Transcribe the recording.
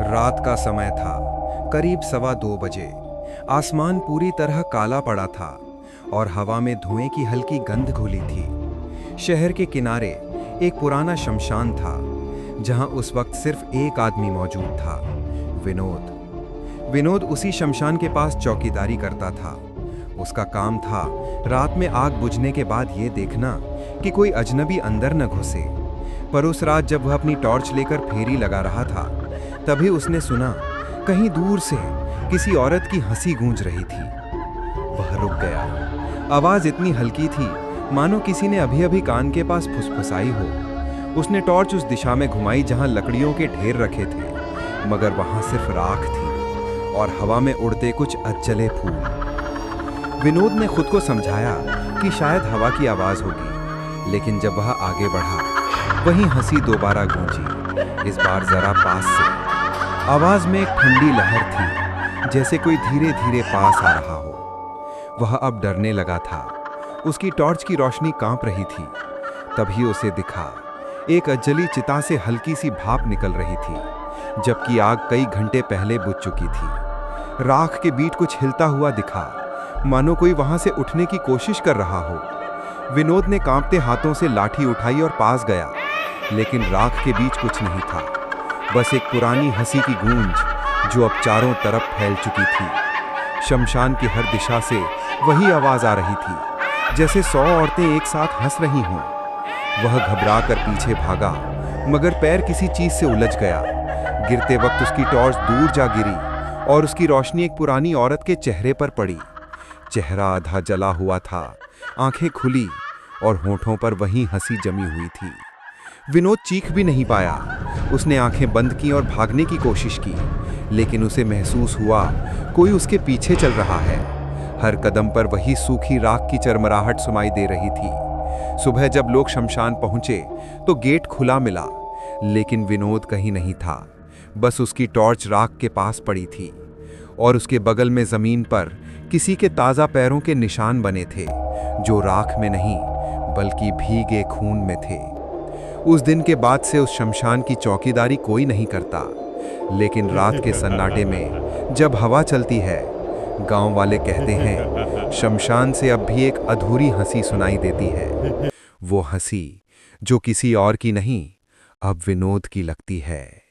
रात का समय था, करीब 1:15 बजे। आसमान पूरी तरह काला पड़ा था और हवा में धुएं की हल्की गंध घुली थी। शहर के किनारे एक पुराना शमशान था, जहां उस वक्त सिर्फ एक आदमी मौजूद था, विनोद। विनोद उसी शमशान के पास चौकीदारी करता था। उसका काम था रात में आग बुझने के बाद ये देखना कि कोई अजनबी अंदर न घुसे। पर उस रात जब वह अपनी टॉर्च लेकर फेरी लगा रहा था, तभी उसने सुना कहीं दूर से किसी औरत की हंसी गूंज रही थी। वह रुक गया। आवाज इतनी हल्की थी मानो किसी ने अभी अभी कान के पास फुसफुसाई हो। उसने टॉर्च उस दिशा में घुमाई जहां लकड़ियों के ढेर रखे थे, मगर वहां सिर्फ राख थी और हवा में उड़ते कुछ अधजले फूल। विनोद ने खुद को समझाया कि शायद हवा की आवाज होगी, लेकिन जब वह आगे बढ़ा, वहीं हंसी दोबारा गूंजी, इस बार जरा पास से। आवाज में एक ठंडी लहर थी, जैसे कोई धीरे धीरे पास आ रहा हो। वह अब डरने लगा था। उसकी टॉर्च की रोशनी कांप रही थी। तभी उसे दिखा, एक अजली चिता से हल्की सी भाप निकल रही थी, जबकि आग कई घंटे पहले बुझ चुकी थी। राख के बीच कुछ हिलता हुआ दिखा, मानो कोई वहां से उठने की कोशिश कर रहा हो। विनोद ने कांपते हाथों से लाठी उठाई और पास गया, लेकिन राख के बीच कुछ नहीं था, बस एक पुरानी हंसी की गूंज जो अब चारों तरफ फैल चुकी थी। शमशान की हर दिशा से वही आवाज आ रही थी, जैसे 100 औरतें एक साथ हंस रही हों। वह घबरा कर पीछे भागा, मगर पैर किसी चीज से उलझ गया। गिरते वक्त उसकी टॉर्च दूर जा गिरी और उसकी रोशनी एक पुरानी औरत के चेहरे पर पड़ी। चेहरा आधा जला हुआ था, आंखें खुली और होठों पर वही हंसी जमी हुई थी। विनोद चीख भी नहीं पाया। उसने आंखें बंद की और भागने की कोशिश की, लेकिन उसे महसूस हुआ कोई उसके पीछे चल रहा है। हर कदम पर वही सूखी राख की चरमराहट सुनाई दे रही थी। सुबह जब लोग शमशान पहुंचे तो गेट खुला मिला, लेकिन विनोद कहीं नहीं था। बस उसकी टॉर्च राख के पास पड़ी थी और उसके बगल में जमीन पर किसी के ताजा पैरों के निशान बने थे, जो राख में नहीं बल्कि भीगे खून में थे। उस दिन के बाद से उस शमशान की चौकीदारी कोई नहीं करता, लेकिन रात के सन्नाटे में जब हवा चलती है, गांव वाले कहते हैं शमशान से अब भी एक अधूरी हंसी सुनाई देती है। वो हंसी जो किसी और की नहीं, अब विनोद की लगती है।